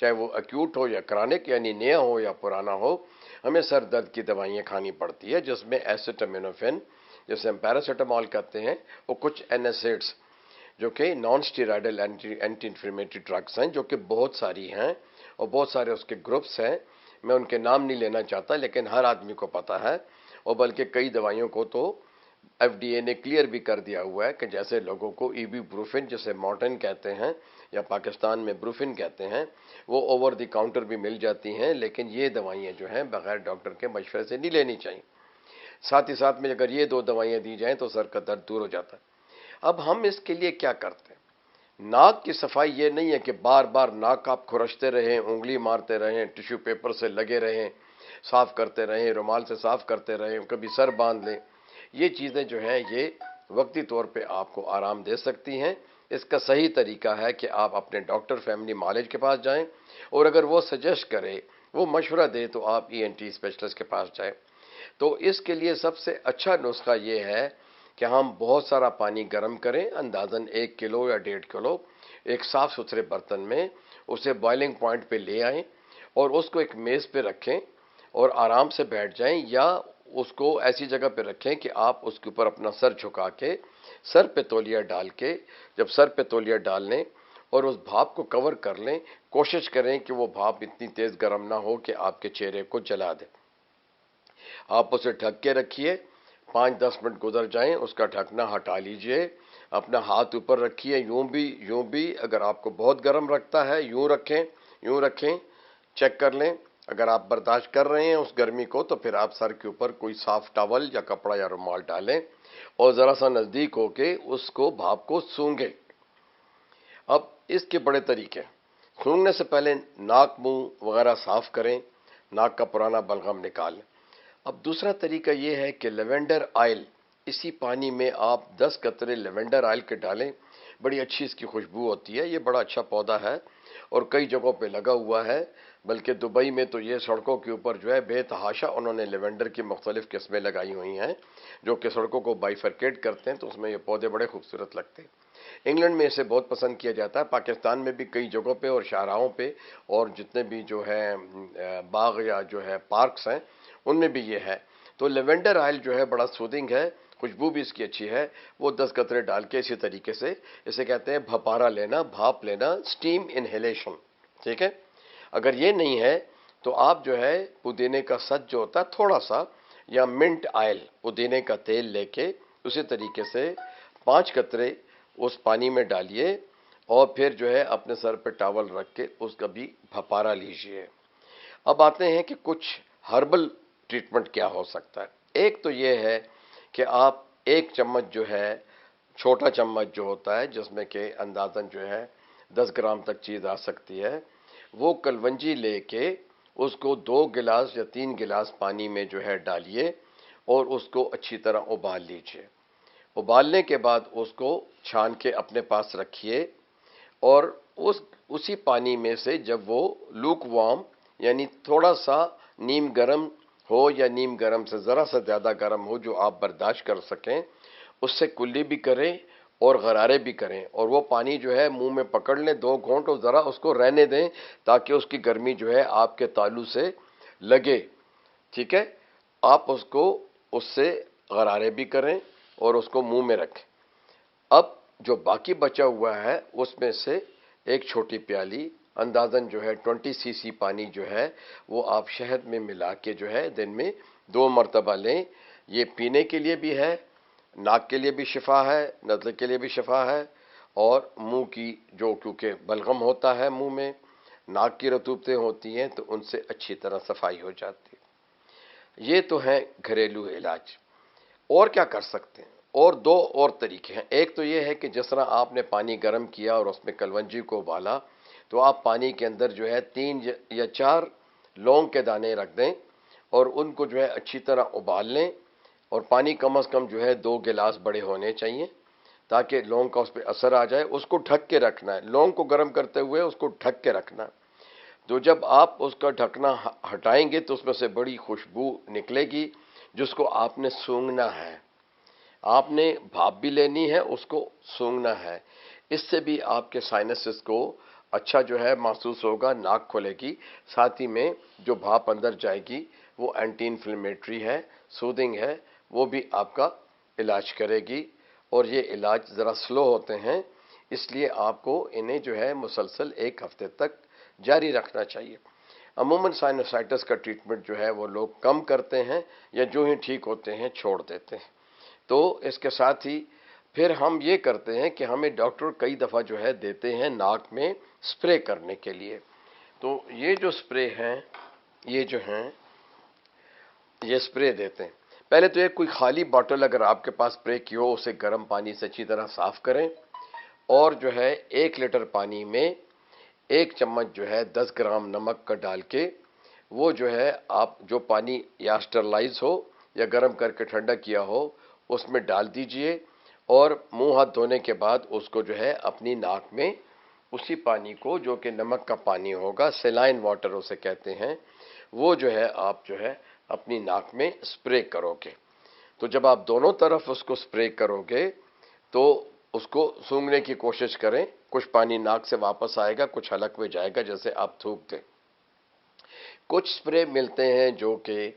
چاہے وہ ایکیوٹ ہو یا کرانک یعنی نیا ہو یا پرانا ہو، ہمیں سر درد کی دوائیاں کھانی پڑتی ہے، جس میں ایسیٹامینوفین جسے ہم پیراسیٹامول کہتے ہیں، اور کچھ NSAIDs جو کہ نان اسٹیرائڈل اینٹی انفلیمیٹری ڈرگس ہیں، جو کہ بہت ساری ہیں اور بہت سارے اس کے گروپس ہیں. میں ان کے نام نہیں لینا چاہتا، لیکن ہر آدمی کو پتا ہے، اور بلکہ کئی دوائیوں کو تو FDA نے کلیئر بھی کر دیا ہوا ہے کہ جیسے لوگوں کو ایبی بروفن جسے مارٹن کہتے ہیں یا پاکستان میں بروفن کہتے ہیں، وہ اوور دی کاؤنٹر بھی مل جاتی ہیں، لیکن یہ دوائیاں جو ہیں بغیر ڈاکٹر کے مشورے سے نہیں لینی چاہیے. ساتھ ہی ساتھ میں اگر یہ 2 دوائیاں دی جائیں تو سر کا درد دور ہو جاتا ہے. اب ہم اس کے لیے کیا کرتے ہیں؟ ناک کی صفائی یہ نہیں ہے کہ بار بار ناک آپ کھرچتے رہیں، انگلی مارتے رہیں، ٹیشو پیپر سے لگے رہیں، صاف کرتے رہیں، رومال سے صاف کرتے رہیں، کبھی سر باندھ لیں. یہ چیزیں جو ہیں یہ وقتی طور پہ آپ کو آرام دے سکتی ہیں. اس کا صحیح طریقہ ہے کہ آپ اپنے ڈاکٹر فیملی معالج کے پاس جائیں، اور اگر وہ سجیسٹ کرے، وہ مشورہ دے، تو آپ ENT اسپیشلسٹ کے پاس جائیں. تو اس کے لیے سب سے اچھا نسخہ یہ ہے کہ ہم بہت سارا پانی گرم کریں، اندازاً 1 کلو یا 1.5 کلو، ایک صاف ستھرے برتن میں اسے بوائلنگ پوائنٹ پہ لے آئیں اور اس کو ایک میز پہ رکھیں اور آرام سے بیٹھ جائیں، یا اس کو ایسی جگہ پہ رکھیں کہ آپ اس کے اوپر اپنا سر جھکا کے سر پہ تولیہ ڈال کے، جب سر پہ تولیہ ڈال لیں اور اس بھاپ کو کور کر لیں، کوشش کریں کہ وہ بھاپ اتنی تیز گرم نہ ہو کہ آپ کے چہرے کو جلا دے. آپ اسے ڈھک کے رکھیے، 5-10 منٹ گزر جائیں، اس کا ڈھکنا ہٹا لیجئے، اپنا ہاتھ اوپر رکھیے، یوں بھی اگر آپ کو بہت گرم رکھتا ہے یوں رکھیں، چیک کر لیں. اگر آپ برداشت کر رہے ہیں اس گرمی کو تو پھر آپ سر کے اوپر کوئی صاف ٹاول یا کپڑا یا رومال ڈالیں اور ذرا سا نزدیک ہو کے اس کو بھاپ کو سونگیں. اب اس کے بڑے طریقے، سونگنے سے پہلے ناک منہ وغیرہ صاف کریں، ناک کا پرانا بلغم نکالیں. اب دوسرا طریقہ یہ ہے کہ لیونڈر آئل، اسی پانی میں آپ 10 قطرے لیونڈر آئل کے ڈالیں، بڑی اچھی اس کی خوشبو ہوتی ہے. یہ بڑا اچھا پودا ہے اور کئی جگہوں پہ لگا ہوا ہے، بلکہ دبئی میں تو یہ سڑکوں کے اوپر جو ہے بے تحاشا انہوں نے لیونڈر کی مختلف قسمیں لگائی ہوئی ہیں، جو کہ سڑکوں کو بائیفرکیٹ کرتے ہیں، تو اس میں یہ پودے بڑے خوبصورت لگتے ہیں. انگلینڈ میں اسے بہت پسند کیا جاتا ہے، پاکستان میں بھی کئی جگہوں پہ اور شاہراہوں پہ اور جتنے بھی جو ہے باغ یا جو ہے پارکس ہیں ان میں بھی یہ ہے. تو لیونڈر آئل جو ہے بڑا سودنگ ہے، خوشبو بھی اس کی اچھی ہے. وہ 10 قطرے ڈال کے اسی طریقے سے اسے کہتے ہیں بھپارا لینا، بھاپ لینا، سٹیم انہیلیشن. ٹھیک ہے. اگر یہ نہیں ہے تو آپ جو ہے پودینے کا سد جو ہوتا ہے تھوڑا سا، یا منٹ آئل، پودینے کا تیل لے کے اسی طریقے سے 5 قطرے اس پانی میں ڈالیے اور پھر جو ہے اپنے سر پہ ٹاول رکھ کے اس کا بھی بھپارا لیجئے. اب آتے ہیں کہ کچھ ہربل ٹریٹمنٹ کیا ہو سکتا ہے. ایک تو یہ ہے کہ آپ 1 چمچ جو ہے، چھوٹا چمچ جو ہوتا ہے جس میں کہ اندازاً جو ہے 10 گرام تک چیز آ سکتی ہے، وہ کلونجی لے کے اس کو 2 گلاس یا 3 گلاس پانی میں جو ہے ڈالیے اور اس کو اچھی طرح ابال لیجئے. ابالنے کے بعد اس کو چھان کے اپنے پاس رکھیے اور اسی پانی میں سے جب وہ لوک وارم یعنی تھوڑا سا نیم گرم ہو یا نیم گرم سے ذرا سا زیادہ گرم ہو جو آپ برداشت کر سکیں، اس سے کلی بھی کریں اور غرارے بھی کریں، اور وہ پانی جو ہے منہ میں پکڑ لیں 2 گھونٹ اور ذرا اس کو رہنے دیں تاکہ اس کی گرمی جو ہے آپ کے تالو سے لگے. ٹھیک ہے. آپ اس سے غرارے بھی کریں اور اس کو منہ میں رکھیں. اب جو باقی بچا ہوا ہے اس میں سے ایک چھوٹی پیالی اندازاً جو ہے 20 cc پانی جو ہے وہ آپ شہد میں ملا کے جو ہے دن میں 2 مرتبہ لیں. یہ پینے کے لیے بھی ہے، ناک کے لیے بھی شفا ہے، نزلے کے لیے بھی شفا ہے، اور منہ کی جو کیونکہ بلغم ہوتا ہے منہ میں، ناک کی رطوبتیں ہوتی ہیں تو ان سے اچھی طرح صفائی ہو جاتی ہے. یہ تو ہے گھریلو علاج. اور کیا کر سکتے ہیں؟ اور 2 اور طریقے ہیں. ایک تو یہ ہے کہ جس طرح آپ نے پانی گرم کیا اور اس میں کلونجی کو ابالا، تو آپ پانی کے اندر جو ہے 3 یا 4 لونگ کے دانے رکھ دیں اور ان کو جو ہے اچھی طرح ابال لیں، اور پانی کم از کم جو ہے 2 گلاس بڑے ہونے چاہیے تاکہ لونگ کا اس پہ اثر آ جائے. اس کو ڈھک کے رکھنا ہے، لونگ کو گرم کرتے ہوئے اس کو ڈھک کے رکھنا ہے. تو جب آپ اس کا ڈھکنا ہٹائیں گے تو اس میں سے بڑی خوشبو نکلے گی جس کو آپ نے سونگھنا ہے. آپ نے بھاپ بھی لینی ہے، اس کو سونگھنا ہے. اس سے بھی آپ کے سائنسز کو اچھا جو ہے محسوس ہوگا، ناک کھلے گی، ساتھ ہی میں جو بھاپ اندر جائے گی وہ اینٹی انفلیمیٹری ہے، سودنگ ہے، وہ بھی آپ کا علاج کرے گی۔ اور یہ علاج ذرا سلو ہوتے ہیں، اس لیے آپ کو انہیں جو ہے مسلسل 1 ہفتے تک جاری رکھنا چاہیے۔ عموماً سائنوسائٹس کا ٹریٹمنٹ جو ہے وہ لوگ کم کرتے ہیں یا جو ہی ٹھیک ہوتے ہیں چھوڑ دیتے ہیں۔ تو اس کے ساتھ ہی پھر ہم یہ کرتے ہیں کہ ہمیں ڈاکٹر کئی دفعہ جو ہے دیتے ہیں ناک میں سپرے کرنے کے لیے۔ تو یہ جو سپرے ہیں، یہ جو ہیں یہ سپرے دیتے ہیں۔ پہلے تو ایک کوئی خالی باٹل اگر آپ کے پاس سپرے کی ہو، اسے گرم پانی سے اچھی طرح صاف کریں، اور جو ہے 1 لیٹر پانی میں 1 چمچ جو ہے 10 گرام نمک کا ڈال کے، وہ جو ہے آپ جو پانی یا اسٹرلائز ہو یا گرم کر کے ٹھنڈا کیا ہو اس میں ڈال دیجئے، اور منہ ہاتھ دھونے کے بعد اس کو جو ہے اپنی ناک میں اسی پانی کو، جو کہ نمک کا پانی ہوگا، سیلائن واٹر اسے کہتے ہیں، وہ جو ہے آپ جو ہے اپنی ناک میں سپرے کرو گے۔ تو جب آپ دونوں طرف اس کو سپرے کرو گے تو اس کو سونگھنے کی کوشش کریں، کچھ پانی ناک سے واپس آئے گا، کچھ حلق میں جائے گا جیسے آپ تھوک دیں۔ کچھ سپرے ملتے ہیں جو کہ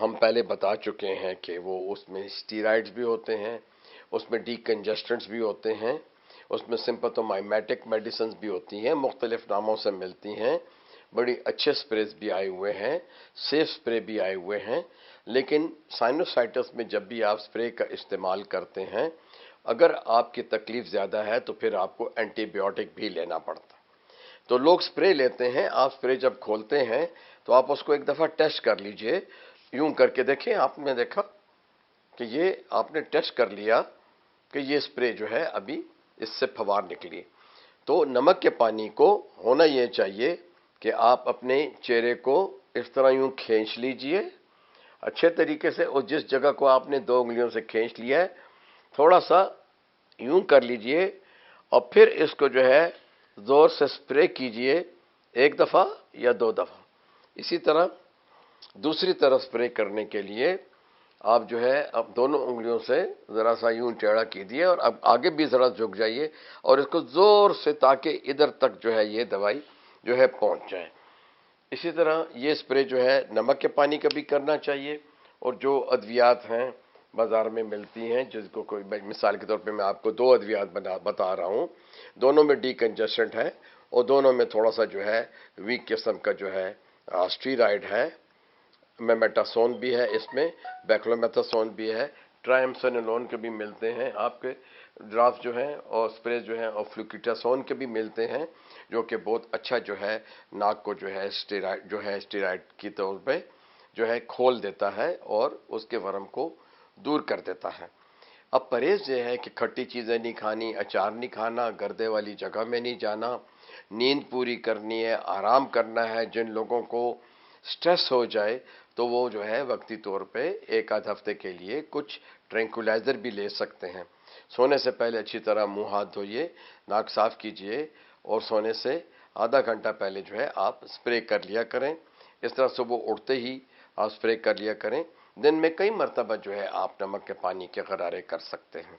ہم پہلے بتا چکے ہیں کہ وہ اس میں اسٹیرائڈز بھی ہوتے ہیں، اس میں ڈی کنجسٹنٹس بھی ہوتے ہیں، اس میں سمپتھومائمیٹک میڈیسنز بھی ہوتی ہیں، مختلف ناموں سے ملتی ہیں۔ بڑی اچھے سپریز بھی آئے ہوئے ہیں، سیف سپرے بھی آئے ہوئے ہیں، لیکن سائنوسائٹس میں جب بھی آپ سپرے کا استعمال کرتے ہیں، اگر آپ کی تکلیف زیادہ ہے تو پھر آپ کو اینٹی بیوٹک بھی لینا پڑتا ہے۔ تو لوگ سپرے لیتے ہیں، آپ سپرے جب کھولتے ہیں تو آپ اس کو ایک دفعہ ٹیسٹ کر لیجئے، یوں کر کے دیکھیں۔ آپ نے دیکھا کہ یہ آپ نے ٹیسٹ کر لیا کہ یہ سپرے جو ہے ابھی اس سے پھوار نکلی۔ تو نمک کے پانی کو ہونا یہ چاہیے کہ آپ اپنے چہرے کو اس طرح یوں کھینچ لیجئے اچھے طریقے سے، اور جس جگہ کو آپ نے 2 انگلیوں سے کھینچ لیا ہے تھوڑا سا یوں کر لیجئے، اور پھر اس کو جو ہے زور سے سپرے کیجئے 1 دفعہ یا 2 دفعہ۔ اسی طرح دوسری طرف سپرے کرنے کے لیے آپ جو ہے اب دونوں انگلیوں سے ذرا سا یوں ٹیڑھا کیجئے، اور اب آگے بھی ذرا جھک جائیے اور اس کو زور سے، تاکہ ادھر تک جو ہے یہ دوائی جو ہے پہنچ جائے۔ اسی طرح یہ سپرے جو ہے نمک کے پانی کا بھی کرنا چاہیے، اور جو ادویات ہیں بازار میں ملتی ہیں، جس کو کوئی مثال کے طور پہ میں آپ کو 2 ادویات بتا رہا ہوں، دونوں میں ڈی کنجسٹنٹ ہے، اور دونوں میں تھوڑا سا جو ہے ویک قسم کا جو ہے اسٹیرائڈ ہے۔ میمیٹاسون بھی ہے اس میں، بیکلومیتھاسون بھی ہے، ٹرائمسنلون کے بھی ملتے ہیں آپ کے ڈراپس جو ہیں، اور سپرے جو ہیں، اور فلوکیٹاسون کے بھی ملتے ہیں، جو کہ بہت اچھا جو ہے ناک کو جو ہے اسٹیرائڈ کی طور پہ جو ہے کھول دیتا ہے اور اس کے ورم کو دور کر دیتا ہے۔ اب پرہیز یہ ہے کہ کھٹی چیزیں نہیں کھانی، اچار نہیں کھانا، گردے والی جگہ میں نہیں جانا، نیند پوری کرنی ہے، آرام کرنا ہے۔ جن لوگوں کو سٹریس ہو جائے تو وہ جو ہے وقتی طور پہ 1 آدھ ہفتے کے لیے کچھ ٹرینکولائزر بھی لے سکتے ہیں۔ سونے سے پہلے اچھی طرح منہ ہاتھ دھوئیے، ناک صاف کیجئے، اور سونے سے آدھا گھنٹہ پہلے جو ہے آپ سپرے کر لیا کریں۔ اس طرح صبح اٹھتے ہی آپ سپرے کر لیا کریں۔ دن میں کئی مرتبہ جو ہے آپ نمک کے پانی کے غرارے کر سکتے ہیں۔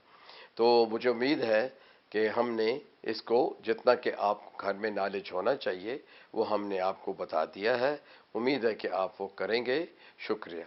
تو مجھے امید ہے کہ ہم نے اس کو جتنا کہ آپ گھر میں نالج ہونا چاہیے وہ ہم نے آپ کو بتا دیا ہے۔ امید ہے کہ آپ وہ کریں گے۔ شکریہ۔